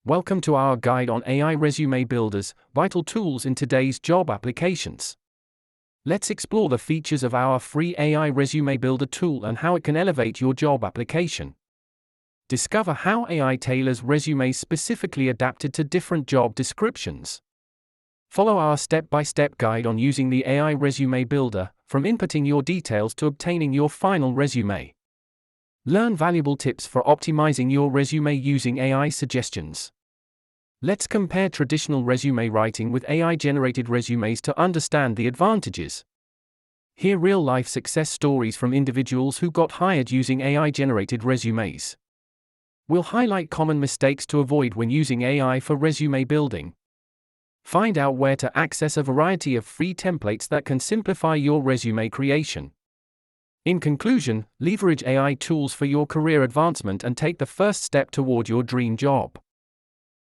Welcome to our guide on AI resume builders, vital tools in today's job applications. Let's explore the features of our free AI resume builder tool and how it can elevate your job application. Discover how AI tailors resumes specifically adapted to different job descriptions. Follow our step-by-step guide on using the AI resume builder, from inputting your details to obtaining your final resume. Learn valuable tips for optimizing your resume using AI suggestions. Let's compare traditional resume writing with AI-generated resumes to understand the advantages. Hear real-life success stories from individuals who got hired using AI-generated resumes. We'll highlight common mistakes to avoid when using AI for resume building. Find out where to access a variety of free templates that can simplify your resume creation. In conclusion, leverage AI tools for your career advancement and take the first step toward your dream job.